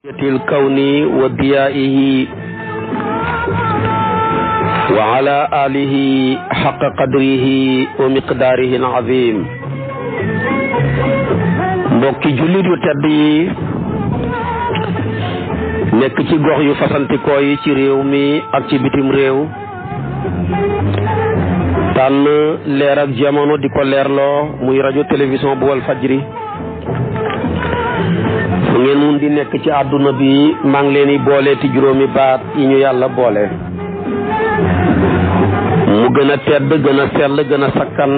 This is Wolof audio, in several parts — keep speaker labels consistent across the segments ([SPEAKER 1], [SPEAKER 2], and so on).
[SPEAKER 1] الكون وضيائه وعلى آله حق قدره ومقداره العظيم mbokki jullit yu tedd yi nekk ci gox yu fasantikoo yi ci réew mi ak ci bitim réew tànn leer ak jamono di ko leerloo muy rajo télévision bu Walfadjri fu ngeen mun di nekk ci àdduna bi maa ngi leen di boole ti juróomi baat yi ñu yàlla boole mu gën a tedd gën a sell gën a sakkan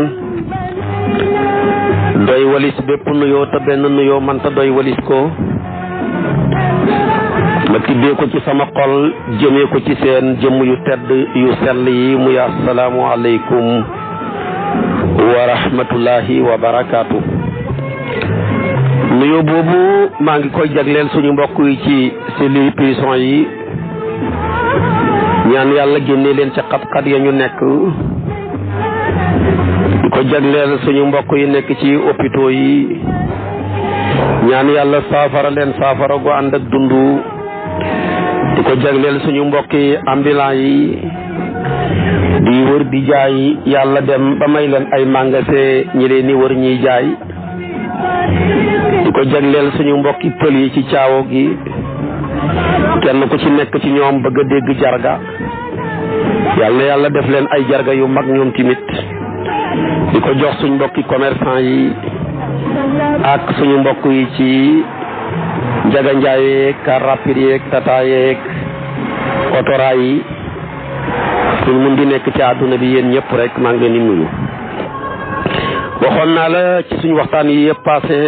[SPEAKER 1] doy walis bépp nuyoo te benn nuyoo manta doy walis ko ma tibbee ko ci sama xol jëmee ko ci seen jëmm yu tedd yu sell yi muy assalaamu aleykum wa rahmatullahi wa barakaatu. nuyoo boobu maa ngi koy jagleel suñu mbokk yi ci cellules prison yi ñaan yàlla génne leen ca xat-xat ya ñu nekk di ko jagleel suñu mbokk yi nekk ci hôpitaux yi ñaan yàlla saafara leen saafara gu ànd ak dundu di ko jagleel suñu mbokk yi ambulant yi di wër di jaay yàlla dem ba may leen ay magasin ñi leen ni wër ñiy jaay di ko jagleel suñu mbokki pël yi ci caawo gi kenn ku ci nekk ci ñoom bëgg a dégg jarga yàlla na yàlla def leen ay jarga yu mag ñoom timit di ko jox suñu mbokki commerçant yi ak suñu mbokk yi ci njaga njaay yeeg car rapide yeeg tata yeeg otora yi suñ mun di nekk ci àdduna bi yéen ñëpp rek maa ngi leen di nuyu. waxoon naa la ci suñu waxtaan yi yëpp passé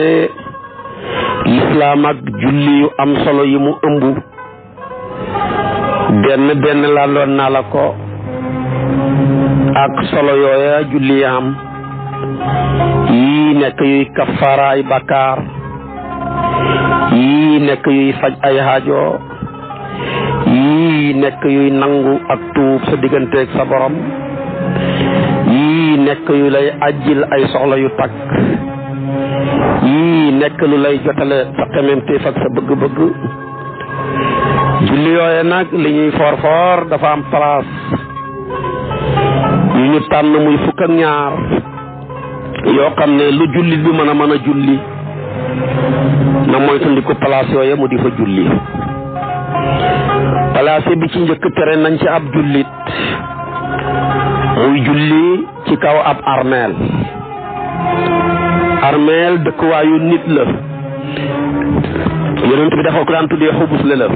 [SPEAKER 1] lislaam ak julli yu am solo yi mu ëmb benn laaloon naa la ko ak solo yooya julli am yii nekk yuy kafaara ay bakkaar yii nekk yuy faj ay haajo yii nekk yuy nangu ak tuub sa digganteeg sa borom yii nekk yu lay ajjil ay soxla yu takk yii nekk lu lay jotale sa xememteef ak sa bëgg-bëgg julli yooye nag li ñuy foor dafa am place yu ñu tànn muy fukk ak ñaar yoo xam ne lu jullit bi mën a julli na moytandiku place yooye mu di fa julli. place bi ci njëkk tere nañ ci ab jullit muy julli ci kaw ab armeel dëkkuwaayu nit la yonent bi dafa ko daan tuddee xubus la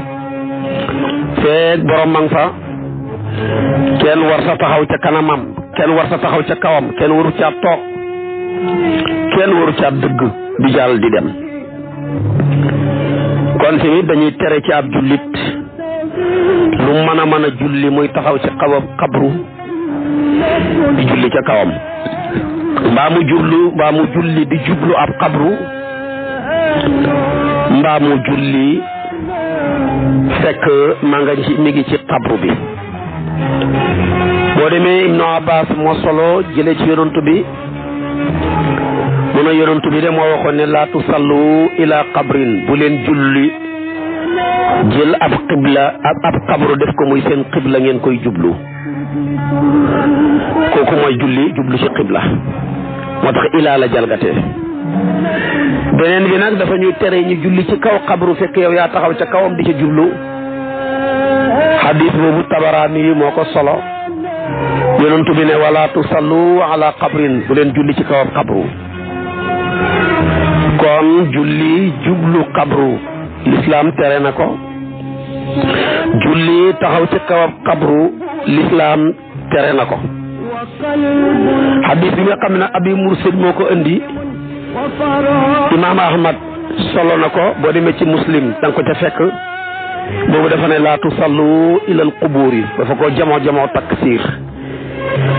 [SPEAKER 1] feek borom mang fa kenn war sa taxaw ca kanamam kenn war sa taxaw ca kawam kenn waru caa toog kenn waru caa dëgg di jàll di dem kon tamit dañuy tere ci ab jullit lu mën a julli muy taxaw ci kawam xabru di julli ca kawam mbaa mu julli di jublu ab xabru mbaa mu julli fekk ma nga ci mi ngi ci xabru bi. boo demee Ibnu Abbas moo solo jële ci yonantu bi mu ne yonantu bi de moo waxoon ne laa tusallu ila qabrin bu leen julli jël ab xabru def ko muy seen xibla ngeen koy jublu kooku mooy julli jublu ci xibla moo tax ilaa la jalgatee. beneen bi nag dafa ñuy tere ñu julli ci kaw xabru fekk yow yaa taxaw ca kawam di ca jublu hadis boobu Tabaraani yi moo ko solo yonentu bi ne wala tusallu ala qabrin bu leen julli ci kawam xabru kon julli jublu xabru l'islam tere na ko julli taxaw ci kawam xabru l'islam tere na ko. hadis bi nga xam ne Abi Mursid moo ko indi Imaam Ahmad solo na ko boo demee ci Muslim danga ko ca fekk boobu dafa ne laa tusallu ilal qubuur yi dafa ko jamoo taksiir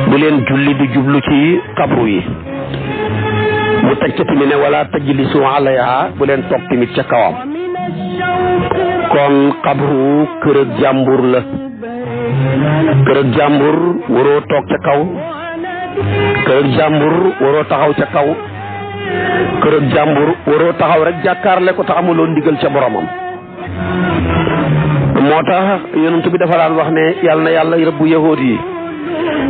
[SPEAKER 1] bu leen julli di jublu ci xabru yi mu teg ca tamit ne wala tajlisu alayha bu leen toog tamit ca kawam kon xabru kër ak jàmbur la kër ak jàmbur waroo toog ca kaw kër ak jàmbur waroo taxaw ca kaw kër ak jàmbur waroo taxaw rek jàkkaarle ko te amuloo ndigal ca boromam moo tax yonent bi dafa daan wax ne yàlla na yàlla rëbbu yahuud yi.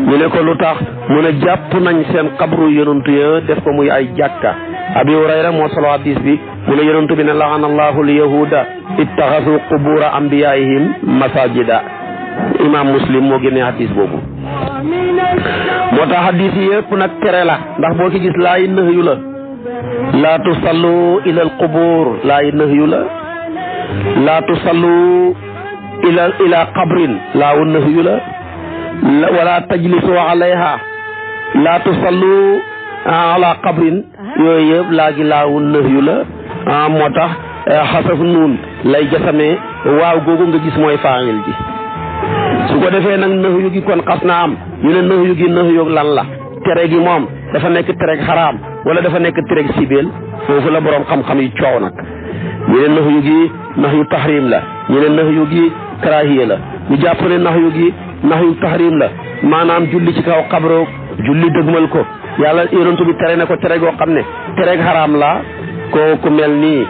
[SPEAKER 1] ñu ne ko lu tax mu ne jàpp nañ seen xabru yonent ya def ko muy ay jàkka. Abi Hurayra moo solo hadis bi mu ne yonent bi ne laana allahu al yahuda ittaxasu qubura anbiyaihim masajida. Imam Muslim moo génnee hadis boobu. moo tax hadis yi yëpp nag tere la ndax boo ci gis laay nëhyu la. laa tusallu ila al qubur laay nëhyu la. laa tusallu ila qabrin laawu nëhyu la. wala tajlisu alayha laa tusallu ala qabrin yooyu yëpp laawu nëhyu la. moo tax xasaf nuun lay jasamee waaw googu nga gis mooy faa'il ji. su ko defee nag nëhyu gi kon xas na am ñu ne nëhyu gi nëhyu lan la tere gi moom dafa nekk tereg xaraam wala dafa nekk tereg sibeel foofu la borom xam-xam yi coow nag. ñu ne nëhyu gi nahyu tahrim la ñu ne nëhyu gi karahiya la ñu jàpp ne nahyu gi nahyu tahrim la maanaam julli ci kaw xabro julli dëgmal ko yàlla yonent bi tere na ko tere goo xam ne tereg xaraam la ku mel nii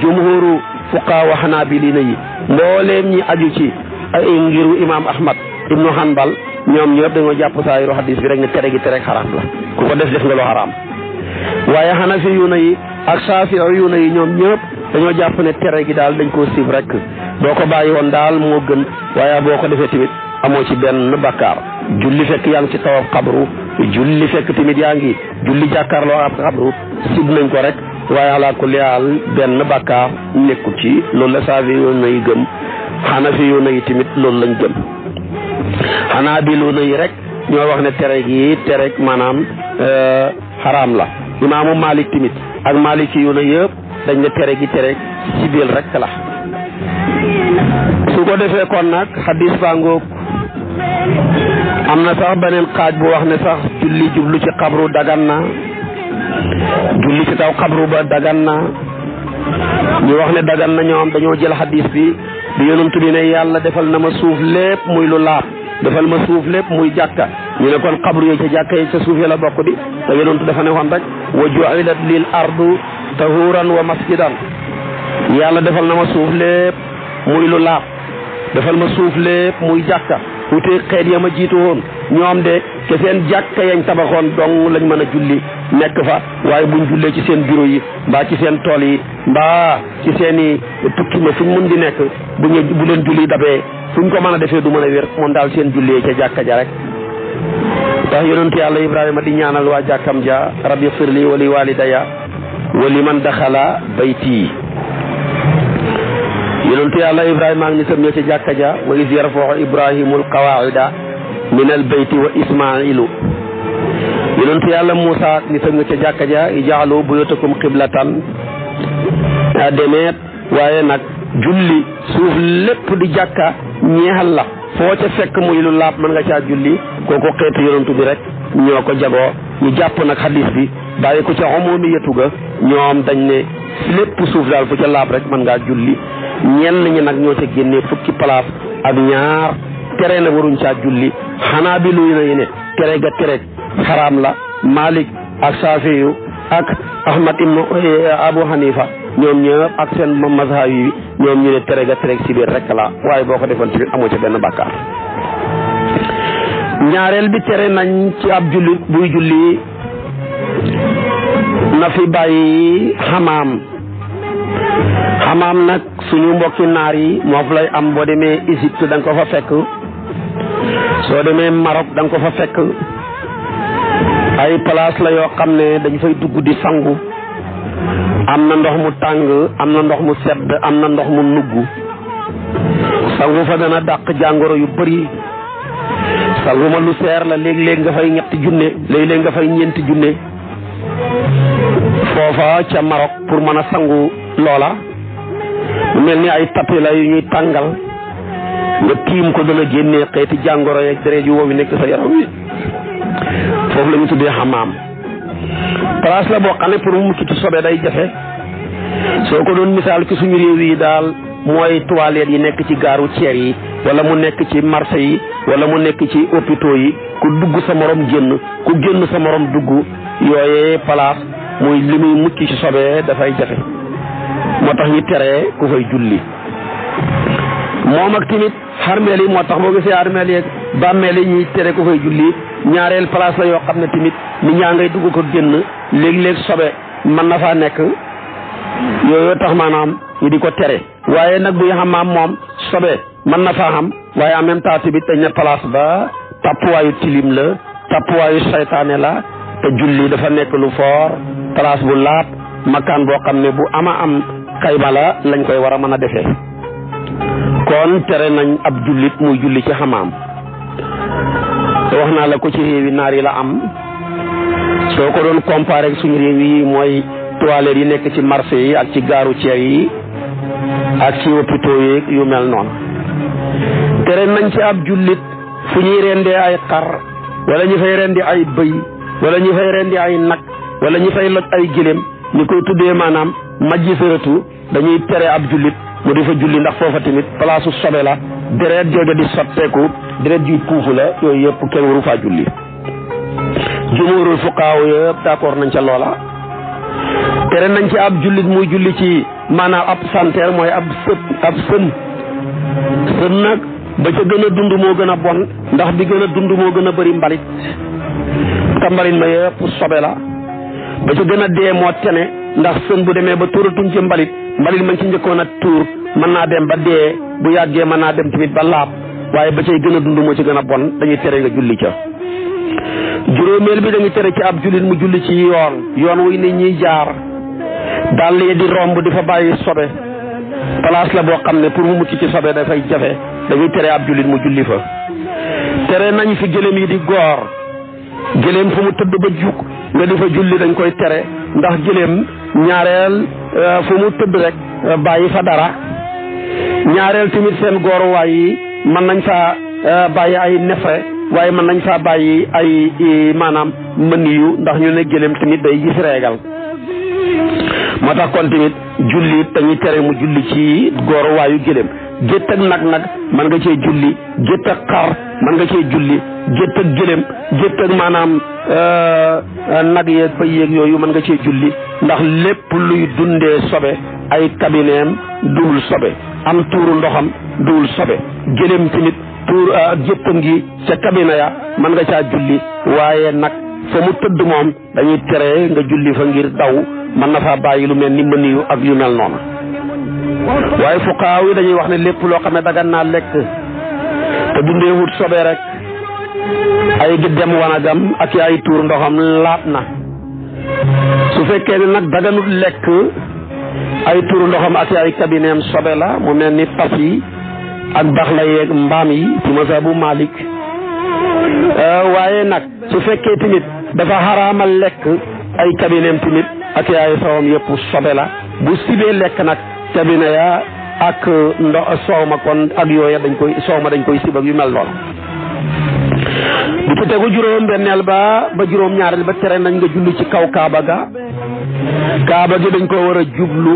[SPEAKER 1] jumhuru fuqahaa wa hanaabiliina yi mbooleem ñi aju ci ay ngiru imam Ahmad ibnu Hanbal ñoom ñëpp dañoo jàpp saayiru hadis bi rek ne tere gi tere xaraam la ku ko def nga loo xaraam. waaye Hanafi yu na yi ak Saafi yu na yi ñoom ñëpp dañoo jàpp ne tere gi daal dañ koo sib rek boo ko bàyyi woon daal moo gën waaye boo ko defee tamit amoo ci benn bakkaar. julli fekk yaa ngi ci tawaf xabru julli fekk tamit yaa ngi julli jàkkaarloo ak xabru sib nañ ko rek waaye ala kulli haal benn bakkaar nekkul ci loolu la Saafi yu na yi gëm. Hanafi yu na yi tamit loolu lañ gëm. Hanaabiluuna yi rek ñoo wax ne tere gi tere maanaam xaraam la. Imaamu Malik tamit ak Maliki yu na yëpp dañ ne tere gi tere sibil rek la. su ko defee kon nag hadis baa ngoog am na sax beneen xaaj bu wax ne sax julli jublu ci xabru dagan na julli ci kaw xabru ba dagan na ñu wax ne dagan na ñoom dañoo jël hadis bi yonent bi ne yàlla defal na ma suuf lépp muy lu laab defal ma suuf lépp muy jàkka ñu ne kon xabru yi ca jàkka yi ca suuf yi la bokk di te yonent dafa ne woon rek wa ju'ilat lil ardu tahuran wa masjidan yàlla defal na ma suuf lépp muy lu laab defal ma suuf lépp muy jàkka wutee xeet ya ma jiitu woon ñoom de ke seen jàkka yañ tabaxoon dong lañ mën a julli nekk fa waaye buñ jullee ci seen bureau yi mbaa ci seen tool yi mbaa ci seen i tukki ma fuñ mun di nekk bu leen julli dabee fuñ ko mën a defee du mën a wér moom daal seen jullee ca jàkka ja rek. tax yonent yàlla Ibrahima di ñaanal waa jàkkam ja rabbi firli wali walidaya wali man daxala bayti yonent yàlla Ibrahima ak nitam ñoo ca jàkka ja wa iz yarfa'u Ibrahimul qawaa'ida min al bayti wa Ismailu yonent yàlla Muusa nitam nga ca jàkka ja ij'alu buyutakum qiblatan demeet waaye nag julli suuf lépp di jàkka ñeexal la foo ca fekk muy lu laab mën nga caa julli kooku xeetu yonent bi rek ñoo ko jagoo ñu jàpp nag hadis bi bàyyi ko ca umumiyatu ga ñoom dañ ne lépp suuf daal fu ca laab rek mën ngaa julli ñenn ñi nag ñoo ca génnee fukki place ak ñaar tere na waruñ caa julli xanaa bi luy na yi ne tere ga tere xaraam la Malik ak Saafiyu ak Ahmad ibnu Abu Hanifa ñoom ñëpp ak seen mazhab yi ñoom ñu ne tere ga tere si biir rek la waaye boo ko defoon tamit amoo ca benn bàkkaar. ñaareel bi tere nañ ci ab jullit buy julli na fi bàyyi xamaam nag suñu mbokki naar yi moo fa lay am boo demee Égypte da nga ko fa fekk soo demee Maroc da nga ko fa fekk ay place la yoo xam ne dañ fay dugg di sangu am na ndox mu tàng am na ndox mu sedd am na ndox mu nugg sangu fa dana dàq jàngoro yu bari sangu ma lu seer la léeg-léeg nga fay ñetti junne léeg-léeg nga fay ñeenti junne foofa ca Maroc pour mën a sangu loola mu mel ni ay tapis la yu ñuy tàngal nga tiim ko dana génnee xeeti jàngoro yeeg deret yu wow yi nekk sa yaram wi foofu la ñu tuddee xamaam place la boo xam ne pour mu mucc ci sobe day jafe soo ko doon misaal ci suñu réew yi daal mooy toilettes yi nekk ci gaaru ceer yi wala mu nekk ci marché yi wala mu nekk ci hôpitaux yi ku dugg sa morom génn ku génn sa morom dugg yooyee place muy li muy mucc ci sobe dafay jafe moo tax ñu tere ku fay julli moom ak tamit xarmeel yi moo tax boo gisee xarmeel yi bàmmeel yi ñuy tere ko fay julli ñaareel place la yoo xam ne tamit nit ñaa ngay dugg ko génn léeg-léeg sobe mën na faa nekk yooyu tax maanaam ñu di ko tere waaye nag buy xamaam moom sobe mën na faa xam waaye en même temps tamit dañ ne place ba tappuwaayu tilim la tappuwaayu saytaane la te julli dafa nekk lu foor place bu laab makaan boo xam ne bu ama am kayma la lañ koy war a mën a defee kon tere nañ ab jullit muy julli ci xamaam te wax naa la ko ci réewi naar yi la am soo ko doon comparé ak suñu réew yi mooy toilettes yi nekk ci marché yi ak ci gaaru ceer yi ak ci hôpitaux yi yu mel noonu tere nañ ci ab jullit fu ñuy rendee ay xar wala ñu fay rendi ay bëy wala ñu fay rendi ay nag wala ñu fay loj ay gëléem ñu koy tuddee maanaam majji sëratu dañuy tere ab jullit mu di fa julli ndax foofa tamit palaasu sobe la deret jooja di sotteeku deret juy puufu la yooyu yëpp kenn waru faa julli jumóorul fuqaaw yëpp d'accord nañ ca loola tere nañ ci ab jullit muy julli ci maanaam ab santeer mooy ab sën nag ba ca gën a dund moo gën a bon ndax bi gën a dund moo gën a bëri mbalit te mbalit ma yëpp sobe la ba ca gën a dee moo tene ndax sën bu demee ba tuuratuñ ci mbalit man ci njëkkoon a tuur mën naa dem ba dee bu yàggee mën naa dem tamit ba laab waaye ba cay gën a dund moo ci gën a bon dañuy tere nga julli ca juróomeel bi dañuy tere ci ab jullit mu julli ci yoon wuy nit ñiy jaar dàll yi di romb di fa bàyyi sobe place la boo xam ne pour mu mucc ci sobe dafay jafe dañuy tere ab jullit mu julli fa tere nañ fi gëléem yi di goor gëléem fu mu tëdd ba jug nga di fa julli dañ koy tere ndax gëléem ñaareel fu mu tëdd rek bàyyi fa dara ñaareel tamit seen gooruwaay yi mën nañ faa bàyyi ay nefre waaye mën nañ faa bàyyi ay maanaam mën yu ndax ñu ne gëléem tamit day gis reegal moo tax kon tamit julli dañuy tere mu julli ci gooruwaayu gëléem gétt ak nag mën nga cee julli gétt ak xar mën nga cee julli gétt ak gëléem gétt ak maanaam nag yeeg fay yeeg yooyu mën nga cee julli ndax lépp luy dundee sobe ay kabineem duwul sobe am tuuru ndoxam duwul sobe gëléem tamit tuur géttam gi ca kabine ya mën nga caa julli waaye nag fa mu tëdd moom dañuy tere nga julli fa ngir daw mën na faa bàyyi lu mel ni mëniyu ak yu mel noonu waaye fuqaaw yi dañuy wax ne lépp loo xam ne dagan naa lekk te dundeewut sobe rek ay gi dem wanagam ak ay tuur ndoxam laab na su fekkee ne nag daganut lekk ay tuur ndoxam ak ay kabineem sobe la mu mel ni fas yi ak baxla yeeg mbaam yi ci mazhabu Malik waaye nag su fekkee tamit dafa xaraamal lekk ay kabineem tamit ak ay sawam yëpp sobe la bu sibee lekk nag kabine ya ak soow ma kon ak yooya dañ koy sib ak yu mel noonu bu ci tegu juróom benneel ba juróom ñaareel ba tere nañ nga julli ci kaw kaaba gi dañ ko war a jublu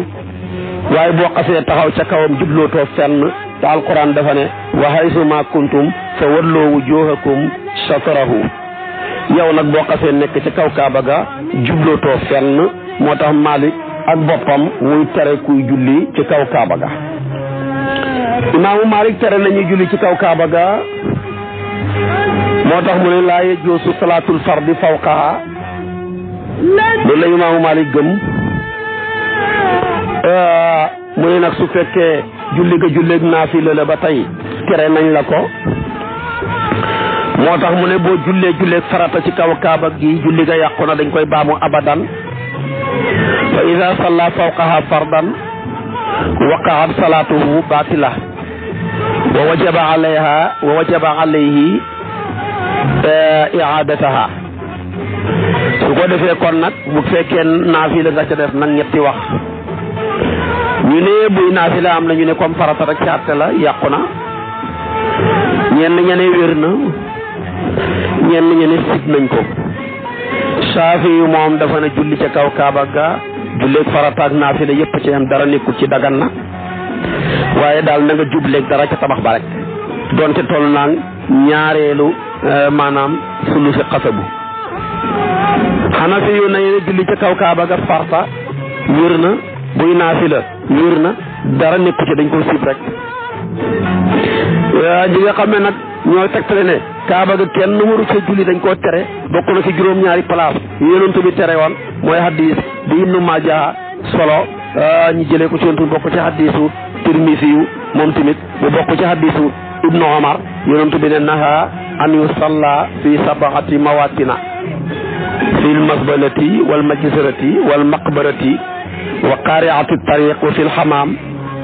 [SPEAKER 1] waaye boo xasee taxaw ca kawam jublootoo fenn te alquran dafa ne wa haysu ma kuntum fa walloo wujuhakum shatrahu yow nag boo xasee nekk ci kaw kaaba ga jublootoo fenn moo tax Malik ak boppam muy tere kuy julli ci kaw kaaba ga imaamu Malik tere nañu julli ci kaw kaaba ga moo tax mu ne laa yajuusu salaatul fardi fawqaha loolu la imaamu Malik gëm mu ne nag su fekkee julleeg naafila la ba tey tere nañ la ko moo tax mu ne boo julleeg farata ci kaw kaaba gi julli ga yàqu na dañ koy baamu abadan fa ida salla fawqaha fardan waqaat salaatuhu batila wa wajaba alayhi i'adataha su ko defee kon nag bu fekkee naafila nga ca def nag ñetti wax ñu ne buy naafila am na ñu ne comme farata rek ci àtte la yàqu na ñenn wér na ñenn ñene sib nañ ko Saafi yu moom dafa ne julli ca kaw kaaba ga julleeg farata ak naafila yëpp ci am dara nekkul ci dagan na waaye daal na nga jubleeg dara ca tabax ba rek donte toll naa ñaareelu maanaam sulusi xasabu Hanafi yu ne julli ca kaw kaaba ga farata wér na buy naafila wér na dara nekku ci dañ ko sib rek. ñi nga xam ne nag ñooy tegtale ne kaaba ga kenn waru ca julli dañ koo tere bokk na ci juróom-ñaari place yonent bi tere woon mooy hadis bi Ibnu Maaja solo ñu jëlee ko ci yonent bi bokk ci hadisu Tirmisi yu moom tamit mu bokk ci hadisu Ibnu Omar yonent bi ne naha an yusalla fi sab'ati mawatina fil masbalati wal majzarati wal maqbarati wa qari'ati tariq wa fil hamam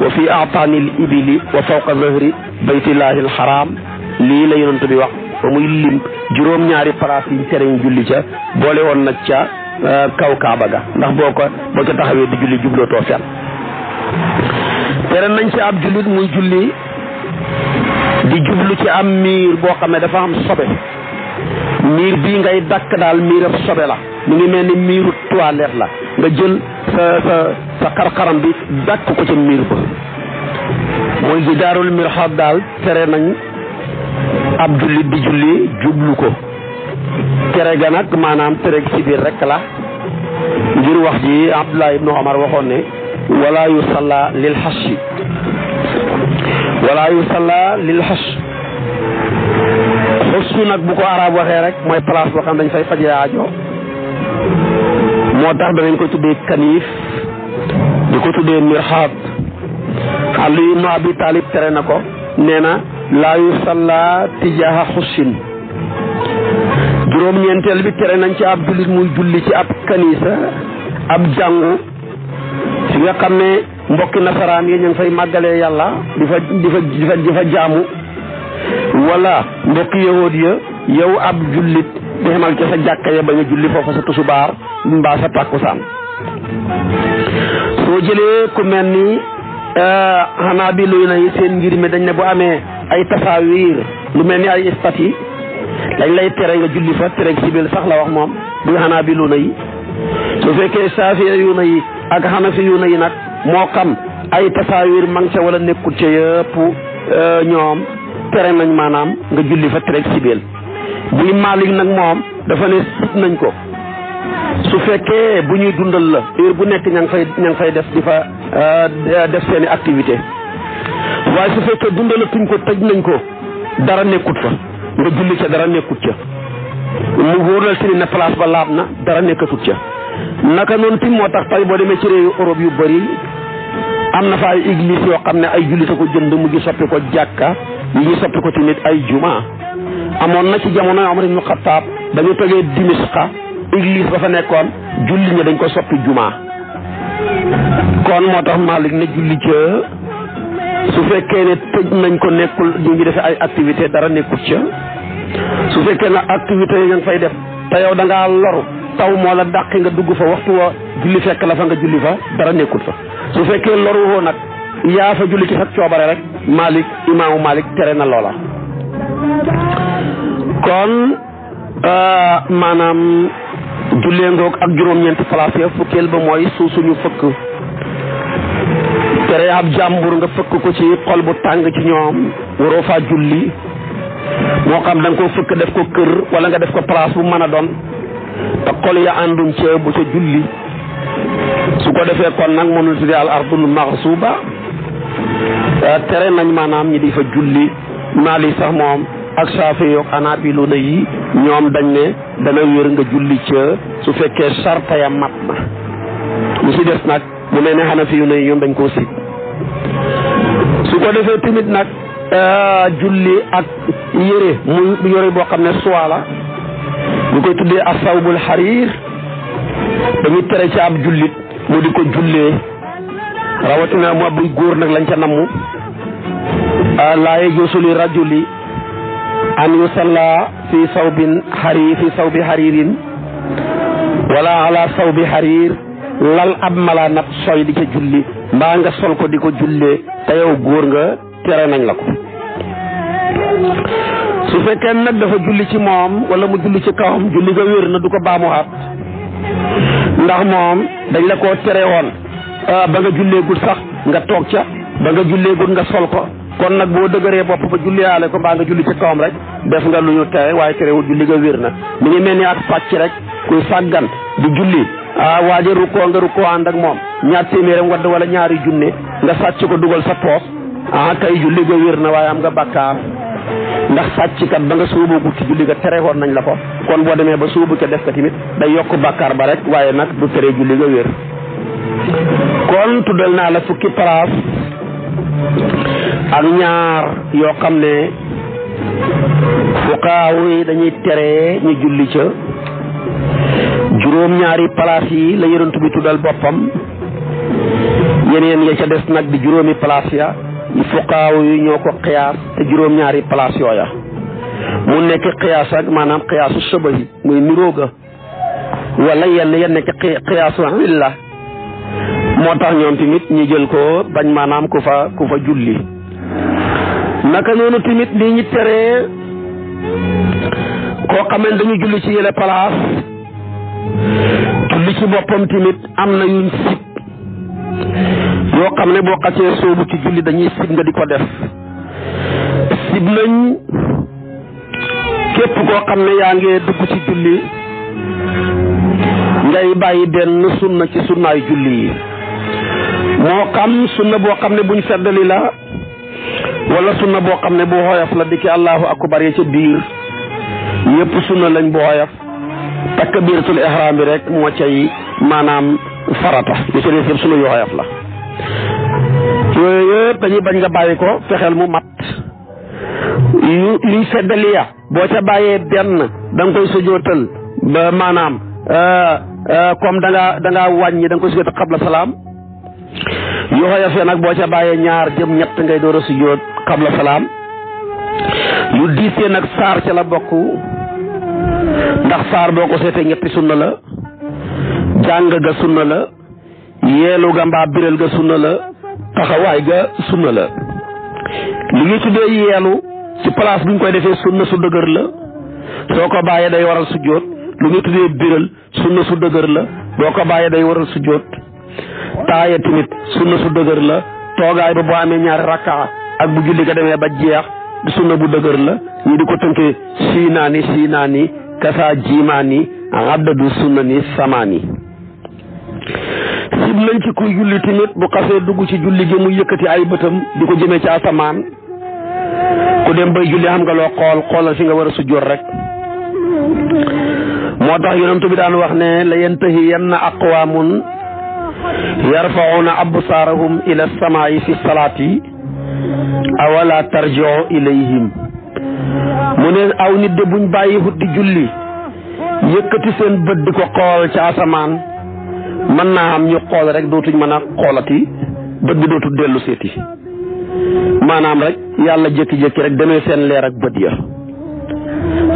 [SPEAKER 1] wa fi a'tani al ibili wa fawqa zahri baytillahi al haram lii la yonent bi wax ba muy lim juróom-ñaari place yi tere ñu julli ca boole woon nag ca kaw kaaba ga ndax boo ca taxawee di julli jublootoo fen tere nañ ci ab jullit muy julli di jublu ci am miir boo xam ne dafa am sobe miir bii ngay dakk daal miirab sobe la mu ngi mel ni miiru toilette la nga jël sa xar-xaram bi dakk ko ca miir ba mooy jidaarul mirhab daal tere nañ ab jullit di julli jublu ko tere ga nag maanaam tere ci biir rek la ngir wax ji Abdullah ibnu Omar waxoon ne wala yusalla lil hashi wala yusalla lil hash xussu nag bu ko arab waxee rek mooy place boo xam dañ fay fajee aajo moo tax danañ ko tuddee kanif di ko tuddee mirhab Ali ibnu Abi Talib tere na ko nee na laa yusalla tijaha xussin juróom-ñeenteel bi tere nañ ci ab jullit muy julli ci ab kanisa ab jàngu fi nga xam ne mbokki nasaraan yi ñu ngi fay màggalee yàlla di fa jaamu wala mbokki yahood ya yow ab jullit di xamal ci sa jàkka ya ba nga julli foofa sa tusubaar mbaa sa tàkkusaan soo jëlee ku mel ni xanaa bi luy na yi seen ngir mi dañ ne bu amee ay tasawir lu mel ni ay stati dañ lay tere nga julli fa tere sibil sax la wax moom buy xanaa bi lu na yi su fekkee saafi yu na yi ak xanafi yu na yi nag moo xam ay tasawir mang ca wala nekkul ca yëpp ñoom tere nañ maanaam nga julli fa tere sibil buy Maalik nag moom dafa ne sib nañ ko su fekkee bu ñuy dundal la heure bu nekk ña ngi fay def di fa def seeni activité waaye su fekkee dundalatuñ ko tëj nañ ko dara nekkut fa nga julli ca dara nekkut ca mu wóoral si ne place ba laab na dara nekkatut ca naka noonu tim moo tax tey boo demee ci réewu Europe yu bëri am na fa ay église yoo xam ne ay jullit a ko jënd mu ngi soppi ko jàkka yi ñu soppi ko tamit ay juma amoon na ci jamono Omar ibn Khattab dañu tegee Dimisqa église ba fa nekkoon julli ña dañ ko soppi juma kon moo tax Malik ne julli ca su fekkee ne tëj nañ ko nekkul ñu ngi defee ay activité dara nekkul ca su fekkee ne activité yi nga fay def te yow da ngaa loru taw moo la dàqi nga dugg fa waxtu wa julli fekk la fa nga julli fa dara nekkul fa su fekkee loru woo nag yaa fa julli ci sa coobare rek imaamu Malik tere na loola kon maanaam jullee ngoog ak juróom-ñeenti place ya fukkeel ba mooy suñu fëkk tere ab jàmbur nga fëkk ko ci xol bu tàng ci ñoom waroo faa julli moo xam da nga ko fëkk def ko kër wala nga def ko place bu mën a doon te xol ya ànduñ ca bu ca julli su ko defee kon nag moom la tuddee al ardul maxsuba tere nañ maanaam ñi di fa julli Maalik sax moom ak Saafi yook Hanabila yi ñoom dañ ne dana wér nga julli ca su fekkee sarta ya mat na lu si des nag mu mel ne Hanafi yu ne ñoom dañ koo sit su ko defee tamit nag julli ak yére muy yore boo xam ne soie la ñu koy tuddee asawbul xariir dañuy tere ci ab jullit mu di ko jullee rawatina mu buy góor nag lañ ca namm laa yajuuzu li rajuli an yusalla fi sawbi xariirin wala ala sawbi xariir lal ab malaanat soy di ca julli mbaa nga sol ko di ko jullee te yow góor nga tere nañ la ko su fekkee nag dafa julli ci moom wala mu julli ci kawam julli ga wér na du ko baamuwaat ndax moom dañ la koo tere woon ba nga julleegul sax nga toog ca ba nga julleegul nga sol ko kon nag boo dëgëree bopp ba julliyaale ko mbaa nga julli ci kawam rek def nga lu ñu tere waaye terewul julli ga wér na mi ngi mel ni ak pàcc rek kuy sàggan di julli waaje rukkoo nga rukkoo ànd ak moom ñaar téeméeram wadd wala ñaari junne nga sàcc ko dugal sa poos kay julli ga wér na waaye am nga bakkaar ndax sàcckat ba nga sóobu ci julli ga tere woon nañ la ko kon boo demee ba sóobu ca def ko tamit day yokk bakkaar ba rek waaye nag du tere julli ga wér. kon tuddal naa la fukki place ak ñaar yoo xam ne fuqaaw yi dañuy tere ñu julli ca juróom-ñaari place yi la yonent bi tuddal boppam yeneen ya ca des nag di juróomi place ya fuqaaw yi ñoo ko xiyaas te juróom-ñaari place yooya mu nekk xiyaas ak maanaam xiyaasu shabahi muy niróoga wala yenn nekk xiyaasu illa moo tax ñoom tamit ñu jël ko bañ maanaam ku fa julli naka noonu tamit lii ñu teree koo xamee dañu julli ci yële place julli ci boppam tamit am na yuñ sib yoo xam ne boo xasee soobu ci julli dañuy sib nga di ko def sib nañ képp koo xam ne yaa ngi dugg ci julli ngay bàyyi benn sunna ci sunnaay julli yi moo xam sunna boo xam ne buñ feddali la wala sunna boo xam ne bu xoyof la di ki allahu akbar ya ca biir yëpp sunna lañ bu xoyof takbiratul ihram bi rek moo cay maanaam farata li ci des yëpp sunna yu xoyof la yooyu yëpp dañuy bañ nga bàyyi ko fexeel mu mat yuñ feddali ya boo ca bàyyee benn da nga koy sujootal ba maanaam comme da ngaa wàññi da nga koy sujootal qabla salaam yu xoyofee nag boo ca bàyyee ñaar jëm ñett ngay door a sujoot qabla salaam yu diisee nag saar ca la bokk ndax saar boo ko seetee ñetti sunna la jàng ga sunna la yeelu ga mbaa biral ga sunna la taxawaay ga sunna la li ngi tuddee yeelu ci place bu ñu koy defee sunna su dëgër la soo ko bàyyee day waral sujoot lu ngi tuddee biral sunna su dëgër la boo ko bàyyee day waral sujoot taaya tamit sunna su dëgër la toogaay ba boo amee ñaari rakkaa ak bu julli ga demee ba jeex sunna bu dëgër la ñu di ko tënkee siinaani kasaa jiimaani addadu sunna ni samaani sib lañ ci kuy julli tamit bu xasee dugg ci julli gi mu yëkkati ay bëtam di ko jëmee ci asamaan ku dem bay julli xam nga loo xoolal fi nga war a sujjoot rek moo tax yonent bi daan wax ne la yantahiyanna aqwaamun yarfa'una absaarahum ila samaa'i fi salaati awala tarji'u ilayhim mu ne aw nit de buñ bàyyi hut di julli yëkkati seen bët di ko xool ci asamaan mën naa am ñu xool rek dootuñ mën a xoolati bët bi dootul dellu seeti maanaam rek yàlla jékki-jékki rek demee seen leer ak bët ya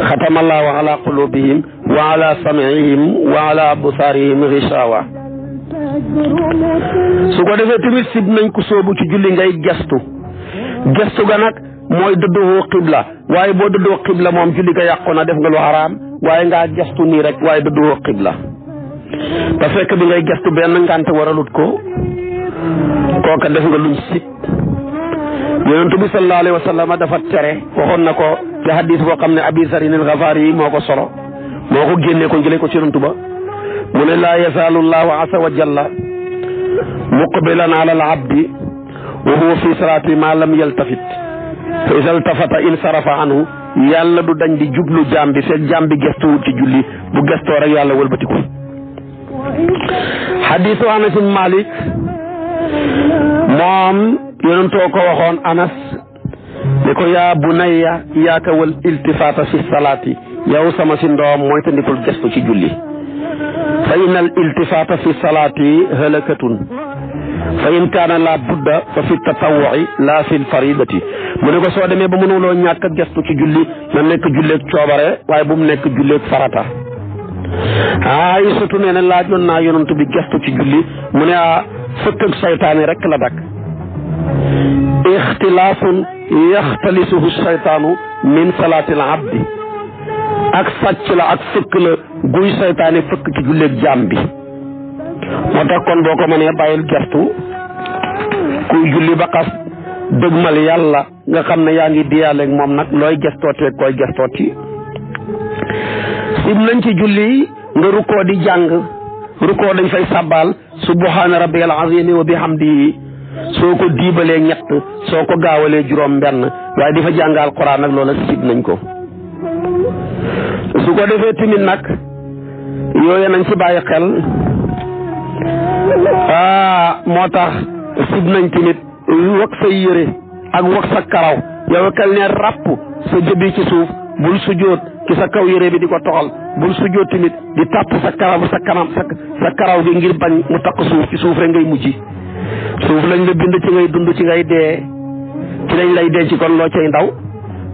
[SPEAKER 1] xatamallahu ala qulubihim wa ala sam'ihim wa ala absaarihim ghishawa su ko defee tamit sib nañ ko soobu ci julli ngay gestu ga nag mooy dëddoo xibla waaye boo dëddoo xibla moom julli ga yàqu na def nga lu xaraam waaye ngaa gestu nii rek waaye dëddoo xibla te fekk bi ngay gestu benn ngante waralut ko kooka def nga luñ sib yonent bi sallallahu alayhi wa sallam dafa tere waxoon na ko ci hadis boo xam ne Abi Zarin al-Ghafari yi moo ko solo moo ko génnee ko jëlee ko ci yonent ba mu ne laa yazaalu llahu azza wa jalla muqbilan ala al-abdi wa huwa fi salaati ma lam yaltafit fa iza iltafata insarafa anhu yàlla du dañ di jublu jaam bi fekk jaam bi gestuwut ci julli bu gestoo rek yàlla wëlbatiku hadisu Anas bin Malik moom yonentoo ko waxoon Anas ne ko yaa bunayya iyaaka wal iltifaata fi salaati yow sama si ndoom mooy tandikul gestu ci julli fa innal iltifaata fi salaati halakatun fa in kaana la budda fa fi tatawwu'i la fi faridati mu ne ko soo demee ba mënuloo ñàkk a gestu ci julli na nekk julleeg coobare waaye bu mu nekk julleeg farata Aysatu nee na laajoon naa yonent bi gestu ci julli mu ne fëkk ak saytaane rek la dak ixtilaafun yaxtalisuhu saytaanu min salaatil abdi ak sàcc la ak fëkk la guy saytaane fëkk ci julleeg jaam bi moo tax kon boo ko mënee bàyyil gestu kuy julli ba xas dëgmal yàlla nga xam ne yaa ngi diyaaleeg moom nag looy gestootee koy gestooti sib nañ ci julli nga rukkoo di jàng rukkoo dañ fay sàbbaal subhaana rabbiyal azimi wa bihamdihi soo ko diibalee ñett soo ko gaawalee juróom benn waaye di fa jàngal Alxuraan nag loola sib nañ ko. su ko defee tamit nag yooyu nañ ci bàyyi xel moo tax sib nañ tamit wak sa yére ak wak sa karaw yow kal ne ràpp sa jëbi ci suuf bul sujjóot ci sa kaw yére bi di ko toxal bul sujjóot tamit di tàpp sa karaw sa kanam sa karaw gi ngir bañ mu takk suuf ci suuf rek ngay mujj suuf lañ la bind ci ngay dund ci ngay dee ci lañ lay denc kon loo cay ndaw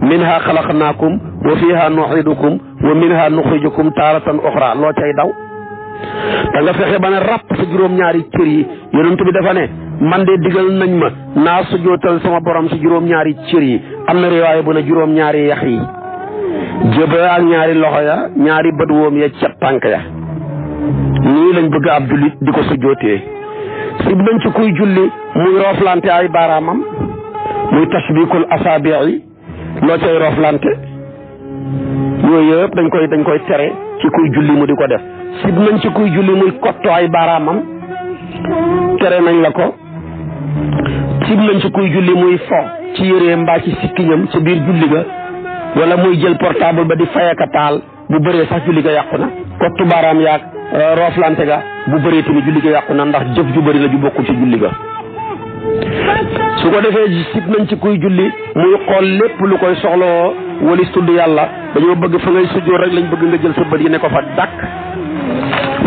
[SPEAKER 1] minha xalaqnaakum wa fiha nu'idukum wa minha nuxrijukum taaratan uxra loo cay daw da nga fexe ba ne ràpp sa juróom-ñaari cër yi yonent bi dafa ne man de digal nañ ma naa sujjóotal sama borom si juróom-ñaari cër yi am na riwaaya bu ne juróom-ñaari yax yi jëba ak ñaari loxo ya ñaari bët woom ya ca tànk ya nii lañ bëgg ab jullit di ko sujjóotee sib nañ ci kuy julli muy rooflante ay baaraamam muy tashbikul asaabi'i loo cay rooflante yooyu yëpp dañ koy tere ci kuy julli mu di ko def sib nañ ci kuy julli muy kotto ay baaraamam tere nañ la ko sib nañ ci kuy julli muy fo ci yére mbaa ci sikkiñam ci biir julli ga wala muy jël portable ba di fayaka taal bu bëree sax julli ga yàqu na kottu baaraam yaag rooflante ga bu bëree tamit julli ga yàqu na ndax jëf ju bëri la ju bokkul ci julli ga su ko defee sib nañ ci kuy julli muy xool lépp lu koy soxloo walis tudd yàlla dañoo bëgg fa ngay sujjóot rek lañ bëgg nga jël sa bët yi ne ko fa dàkk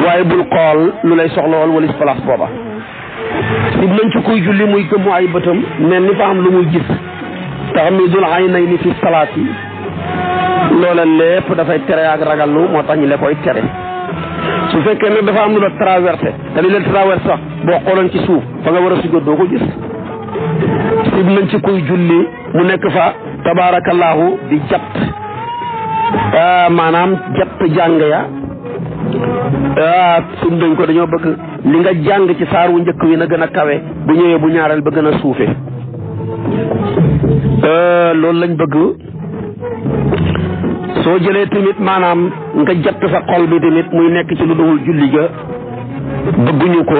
[SPEAKER 1] waaye bul xool lu lay soxlool walis place booba sib nañ ci kuy julli muy gëmmu ay bëtam mel ni fa am lu muy gis taxmidul aynayni fi salaat yi loola lépp dafay tere ak ragallu moo tax ñu la koy tere su fekkee nag dafa am lu la traversé te li la traversé sax boo xooloon ci suuf fa nga war a sujjóot doo ko gis sib nañ ci kuy julli mu nekk fa tabaarakallaahu di jatt maanaam jatt jàng ya sib nañ ko dañoo bëgg li nga jàng ci saar wu njëkk wi na gën a kawe bu ñëwee bu ñaareel ba gën a suufe loolu lañ bëgg soo jëlee tamit maanaam nga jatt sa xol bi tamit muy nekk ci lu dul julli ga bëgguñu ko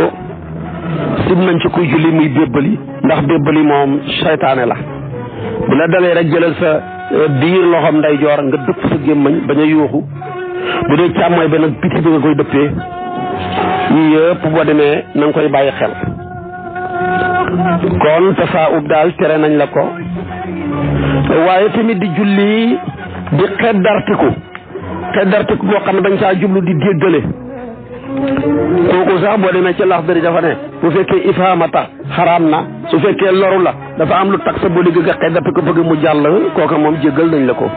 [SPEAKER 1] sib nañ ci kuy julli muy bébbali ndax bébbali moom seytaane la bu la dalee rek jëlal sa biir loxoom ndeyjoor nga dëpp sa gémmañ bañ a yuuxu bu dee càmmooy ba nag piti bi nga koy dëppee yii yëpp boo demee na nga koy bàyyi xel kon tasaub daal tere nañ la ko waaye tamit di julli di xeddartiku boo xam ne dañ saa jublu di déggale kooku sax boo demee ci Laxdari dafa ne bu fekkee ifhamata xaraam na su fekkee loru la dafa am lu tax sa boo ligg nga xeddarti ko bëgg mu jàll kooka moom jéggal nañ la ko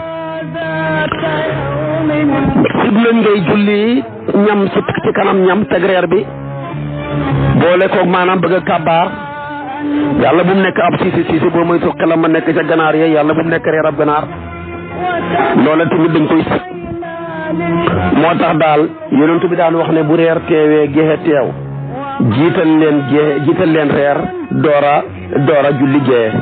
[SPEAKER 1] sib lañ ngay julli ñam ci kanam ñam teg reer bi boole koog maanaam bëgg a kàbbaar yàlla bu mu nekk ab siisi boo moy su xelam ma nekk ca ganaar ya yàlla bu mu nekk reer ab ganaar loola tamit dañ koy sib moo tax daal yonent bi daan wax ne bu reer teewee gexe teew jiital leen reer doora julli gexe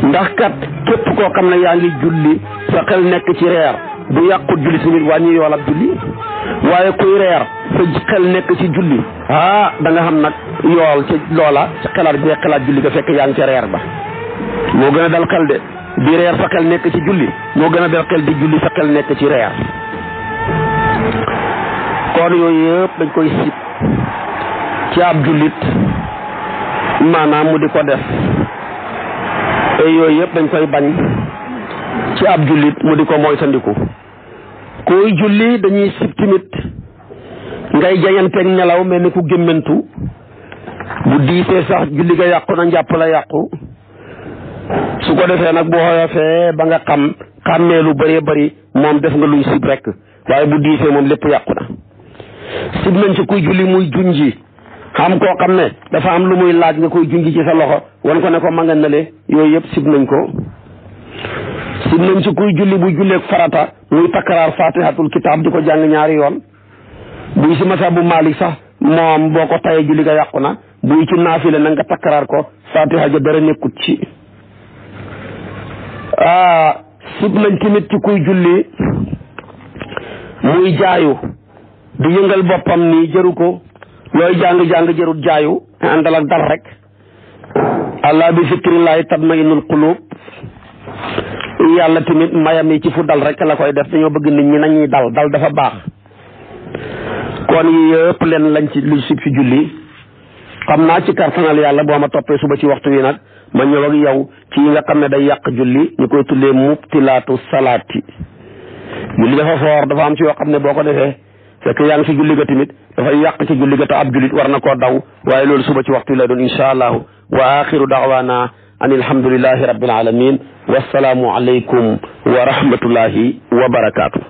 [SPEAKER 1] ndax kat képp koo xam ne yaa ngi julli sa xel nekk ci reer bu yàqut julli tamit wàññi yoolab julli waaye kuy reer sa xel nekk ci julli da nga xam nag yool ci loola ci xelaat bi nga xelaat julli ga fekk yaa ngi ca reer ba moo gën a dal xel de di reer sa xel nekk ci julli moo gën a dal xel di julli sa xel nekk ci reer kon yooyu yëpp dañ koy sib ci ab jullit maanaam mu di ko def yooyu yëpp dañ koy bañ ci ab jullit mu di ko moytandiku kuy julli dañuy sib timit ngay jayanteeg nelaw mel ni ku gémmantu bu diisee sax julli ga yàqu na njàpp la yàqu su ko defee nag bu xoyofee ba nga xàmmee lu bëree bëri moom def nga luñ sib rek waaye bu diisee moom lépp yàqu na sib nañ ci kuy julli muy junji xam koo xam ne dafa am lu muy laaj nga koy junji ci sa loxo wan ko ne ko ma nga nale yooyu yëpp sib nañ ko sib nañ ci kuy julli bu julleeg farata muy takkaraar fatihatul kitaab di ko jàng ñaari yoon buy si masa bu Maalik sax moom boo ko tayee julli ga yàqu na buy ci naafile na nga takkaraar ko fatiha ja dara nekkut ci sib nañ tamit ci kuy julli muy jaayu di yëngal boppam nii jëru ko looy jàng-jàng jërut jaayu àndal ak dal rek allah bi zikrillahi tatma'innul qulub yàlla tamit mayam yi ci fu dal rek la koy def dañoo bëgg nit ñi nañuy dal dafa baax kon yi yëpp leen lañ ci lu si fi julli xam naa ci kartanal yàlla boo ma toppee suba ci waxtu wi nag ma ñëw ak yow ci yi nga xam ne day yàq julli ñu koy tuddee mubtilaatu salaati julli dafa foor dafa am ci yoo xam ne boo ko defee fekk yaa ngi ci julli ga tamit dafay yàq ci julli ga te ab jullit war na koo daw waaye loolu suba ci waxtu wi lay doon insha allahu wa axiru da'wana an alhamdulillahi rabbil alamin wassalaamu alaykum wa rahmatullahi wa barakaatu